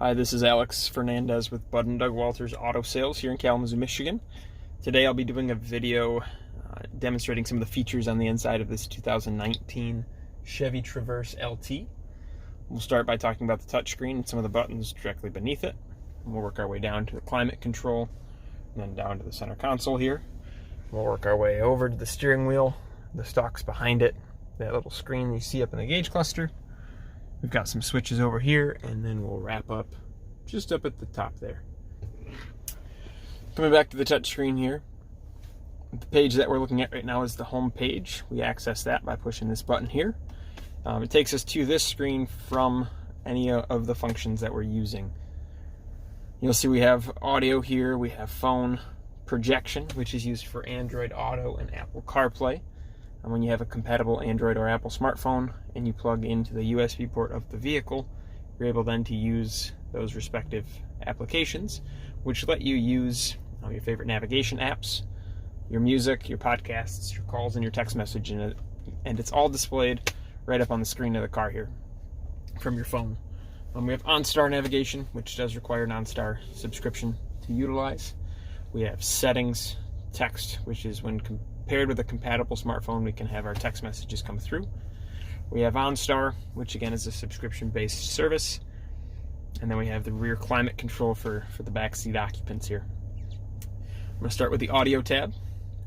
Hi, this is Alex Fernandez with Bud and Doug Walters Auto Sales here in Kalamazoo, Michigan. Today I'll be doing a video demonstrating some of the features on the inside of this 2019 Chevy Traverse LT. We'll start by talking about the touchscreen and some of the buttons directly beneath it. And we'll work our way down to the climate control and then down to the center console here. We'll work our way over to the steering wheel, the stalks behind it, that little screen you see up in the gauge cluster. We've got some switches over here, and then we'll wrap up just up at the top there. Coming back to the touchscreen here, the page that we're looking at right now is the home page. We access that by pushing this button here. It takes us to this screen from any of the functions that we're using. You'll see we have audio here, we have phone projection, which is used for Android Auto and Apple CarPlay. And when you have a compatible Android or Apple smartphone and you plug into the USB port of the vehicle, you're able then to use those respective applications, which let you use your favorite navigation apps, your music, your podcasts, your calls, and your text message in it. And it's all displayed right up on the screen of the car here from your phone. We have OnStar navigation, which does require an OnStar subscription to utilize. We have settings, text, which is when paired with a compatible smartphone, we can have our text messages come through. We have OnStar, which again is a subscription-based service. And then we have the rear climate control for the backseat occupants here. I'm going to start with the audio tab.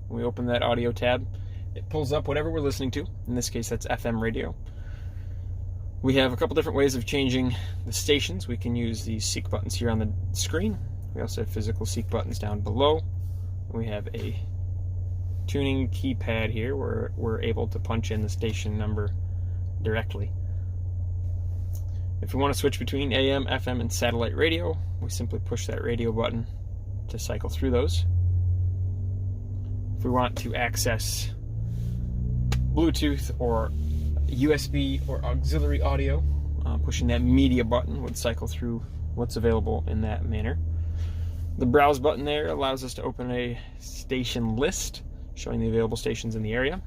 When we open that audio tab, it pulls up whatever we're listening to. In this case, that's FM radio. We have a couple different ways of changing the stations. We can use these seek buttons here on the screen. We also have physical seek buttons down below. We have a tuning keypad here where we're able to punch in the station number directly. If we want to switch between AM, FM, and satellite radio, we simply push that radio button to cycle through those. If we want to access Bluetooth or USB or auxiliary audio, pushing that media button would cycle through what's available in that manner. The browse button there allows us to open a station list showing the available stations in the area.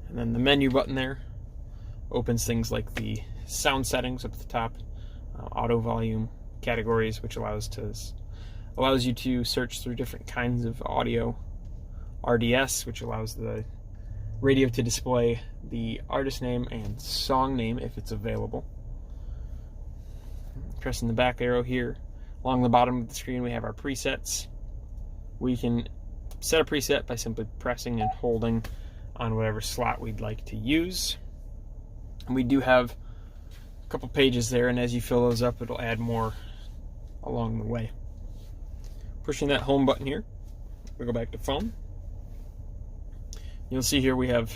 And then the menu button there opens things like the sound settings up at the top, auto volume, categories, which allows you to search through different kinds of audio. RDS, which allows the radio to display the artist name and song name if it's available. Pressing the back arrow here. Along the bottom of the screen we have our presets. We can set a preset by simply pressing and holding on whatever slot we'd like to use. And we do have a couple pages there, and as you fill those up, it'll add more along the way. Pushing that home button here, we go back to phone. You'll see here we have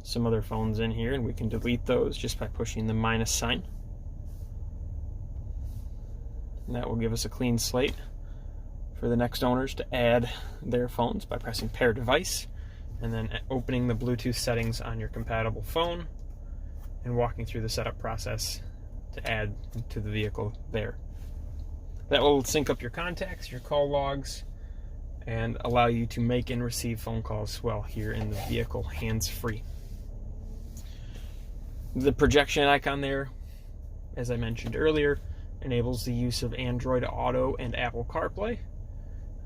some other phones in here, and we can delete those just by pushing the minus sign. And that will give us a clean slate for the next owners to add their phones by pressing pair device and then opening the Bluetooth settings on your compatible phone and walking through the setup process to add to the vehicle there. That will sync up your contacts, your call logs, and allow you to make and receive phone calls while here in the vehicle hands-free. The projection icon there, as I mentioned earlier, enables the use of Android Auto and Apple CarPlay,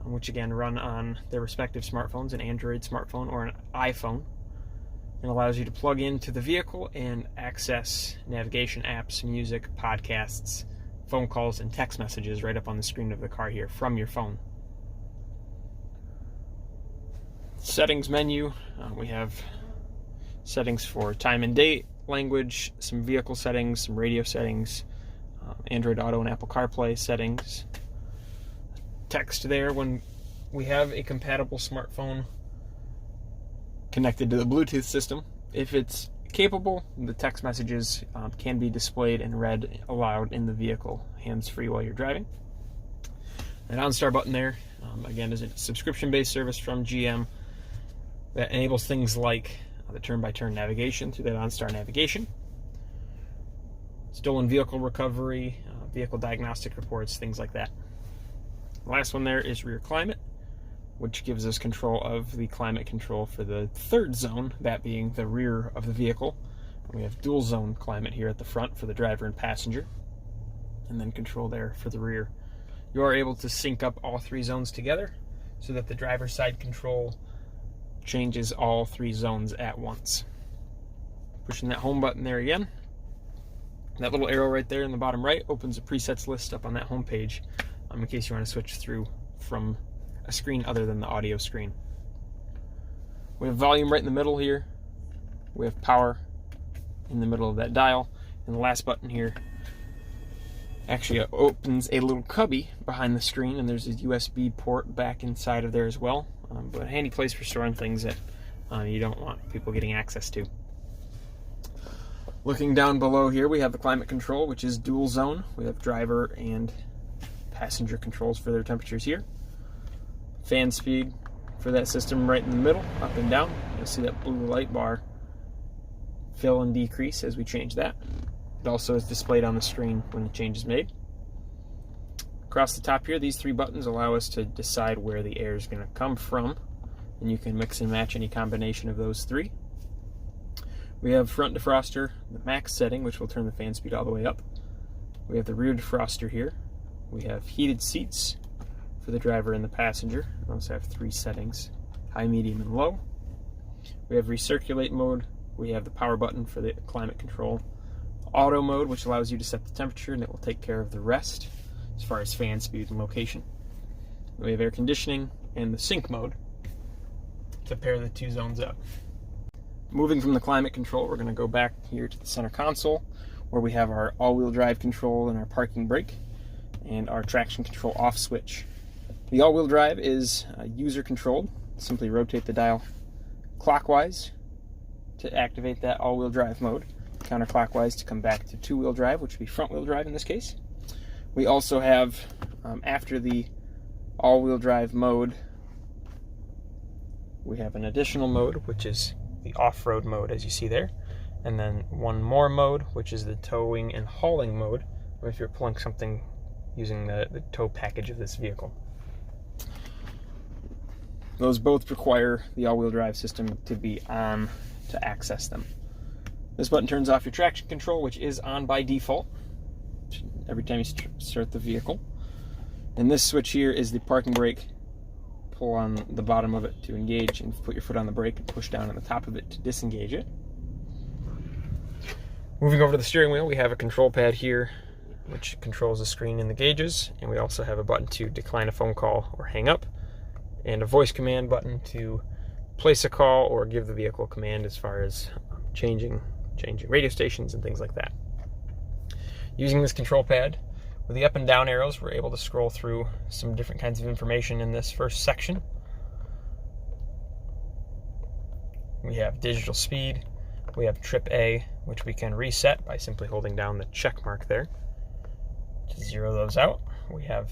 which again run on their respective smartphones, an Android smartphone or an iPhone, and allows you to plug into the vehicle and access navigation apps, music, podcasts, phone calls, and text messages right up on the screen of the car here from your phone. Settings menu, we have settings for time and date, language, some vehicle settings, some radio settings, Android Auto and Apple CarPlay settings. Text there when we have a compatible smartphone connected to the Bluetooth system. If it's capable, the text messages can be displayed and read aloud in the vehicle hands-free while you're driving. That OnStar button there, again, is a subscription-based service from GM that enables things like the turn-by-turn navigation through that OnStar navigation, stolen vehicle recovery, vehicle diagnostic reports, things like that. The last one there is rear climate, which gives us control of the climate control for the third zone, that being the rear of the vehicle, We have dual zone climate here at the front for the driver and passenger, and then control there for the rear. You are able to sync up all 3 zones together so that the driver's side control changes all 3 zones at once. Pushing that home button there again. That little arrow right there in the bottom right opens a presets list up on that home page in case you want to switch through from a screen other than the audio screen. We have volume right in the middle here. We have power in the middle of that dial. And the last button here actually opens a little cubby behind the screen, and there's a USB port back inside of there as well. But a handy place for storing things that you don't want people getting access to. Looking down below here, we have the climate control, which is dual zone. We have driver and passenger controls for their temperatures here. Fan speed for that system right in the middle, up and down. You'll see that blue light bar fill and decrease as we change that. It also is displayed on the screen when the change is made. Across the top here, these 3 buttons allow us to decide where the air is going to come from, and you can mix and match any combination of those 3. We have front defroster, the max setting, which will turn the fan speed all the way up. We have the rear defroster here. We have heated seats for the driver and the passenger. We also have 3 settings, high, medium, and low. We have recirculate mode. We have the power button for the climate control. Auto mode, which allows you to set the temperature, and it will take care of the rest as far as fan speed and location. We have air conditioning and the sync mode to pair the 2 zones up. Moving from the climate control, we're going to go back here to the center console where we have our all-wheel drive control and our parking brake and our traction control off switch. The all-wheel drive is user controlled. Simply rotate the dial clockwise to activate that all-wheel drive mode, counterclockwise to come back to 2-wheel drive, which would be front-wheel drive in this case. We also have, after the all-wheel drive mode, we have an additional mode, which is the off-road mode, as you see there, and then one more mode, which is the towing and hauling mode, if you're pulling something using the tow package of this vehicle. Those both require the all-wheel drive system to be on to access them. This button turns off your traction control, which is on by default every time you start the vehicle. And this switch here is the parking brake. Pull on the bottom of it to engage, and put your foot on the brake and push down on the top of it to disengage it. Moving over to the steering wheel, we have a control pad here which controls the screen and the gauges, and we also have a button to decline a phone call or hang up, and a voice command button to place a call or give the vehicle a command as far as changing radio stations and things like that. Using this control pad, with the up and down arrows, we're able to scroll through some different kinds of information in this first section. We have digital speed, we have trip A, which we can reset by simply holding down the check mark there to zero those out. We have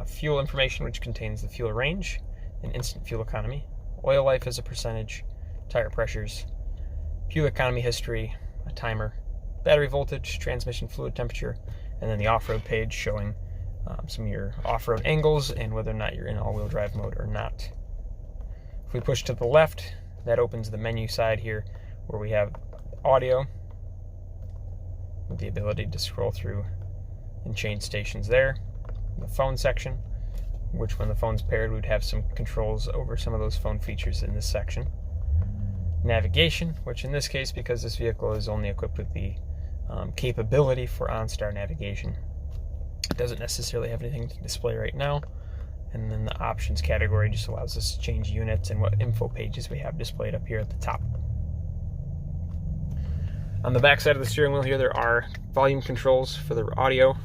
fuel information, which contains the fuel range and instant fuel economy, oil life as a percentage, tire pressures, fuel economy history, a timer, battery voltage, transmission fluid temperature, and then the off-road page showing some of your off-road angles and whether or not you're in all-wheel drive mode or not. If we push to the left, that opens the menu side here where we have audio with the ability to scroll through and change stations there. The phone section, which when the phone's paired, we'd have some controls over some of those phone features in this section. Navigation, which in this case, because this vehicle is only equipped with the capability for OnStar navigation, it doesn't necessarily have anything to display right now. And then the options category just allows us to change units and what info pages we have displayed up here at the top. On the back side of the steering wheel here, there are volume controls for the audio.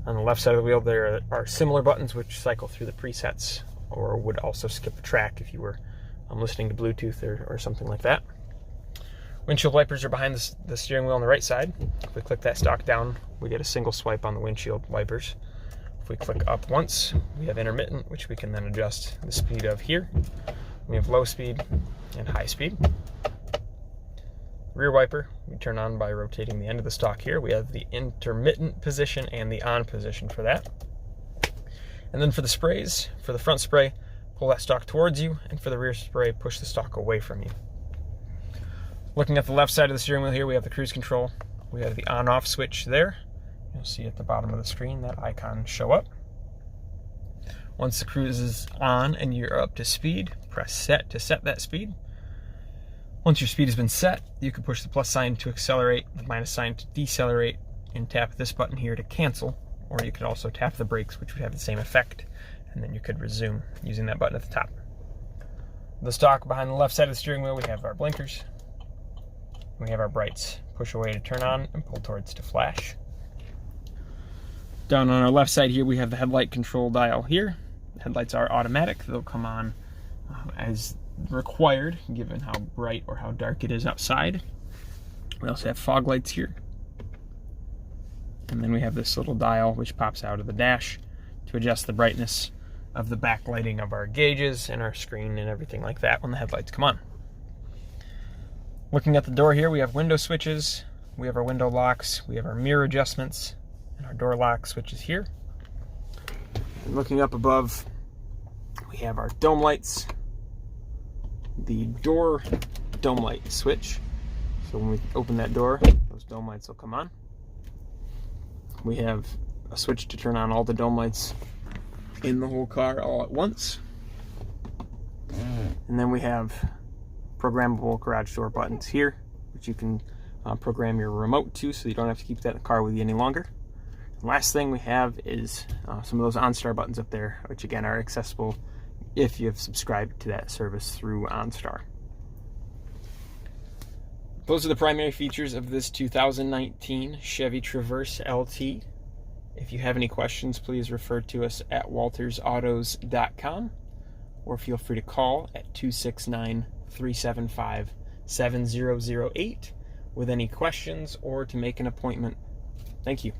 On the left side of the wheel, there are similar buttons which cycle through the presets, or would also skip a track if you were listening to Bluetooth or something like that. Windshield wipers are behind the steering wheel on the right side. If we click that stalk down, we get a single swipe on the windshield wipers. If we click up once, we have intermittent, which we can then adjust the speed of here. We have low speed and high speed. Rear wiper, we turn on by rotating the end of the stalk here. We have the intermittent position and the on position for that. And then for the sprays, for the front spray, pull that stalk towards you, and for the rear spray, push the stalk away from you. Looking at the left side of the steering wheel here, we have the cruise control. We have the on-off switch there. You'll see at the bottom of the screen that icon show up. Once the cruise is on and you're up to speed, press set to set that speed. Once your speed has been set, you can push the plus sign to accelerate, the minus sign to decelerate, and tap this button here to cancel. Or you could also tap the brakes, which would have the same effect, and then you could resume using that button at the top. The stalk behind the left side of the steering wheel, we have our blinkers. We have our brights. Push away to turn on and pull towards to flash. Down on our left side here, we have the headlight control dial here. The headlights are automatic. They'll come on as required, given how bright or how dark it is outside. We also have fog lights here. And then we have this little dial which pops out of the dash to adjust the brightness of the backlighting of our gauges and our screen and everything like that when the headlights come on. Looking at the door here, we have window switches, we have our window locks, we have our mirror adjustments, and our door lock switches here. And looking up above, we have our dome lights, the door dome light switch. So when we open that door, those dome lights will come on. We have a switch to turn on all the dome lights in the whole car all at once. And then we have programmable garage door buttons here, which you can program your remote to, so you don't have to keep that in the car with you any longer. And last thing we have is some of those OnStar buttons up there, which again are accessible if you have subscribed to that service through OnStar. Those are the primary features of this 2019 Chevy Traverse LT. If you have any questions, please refer to us at waltersautos.com or feel free to call at 269-375-7008 with any questions or to make an appointment. Thank you.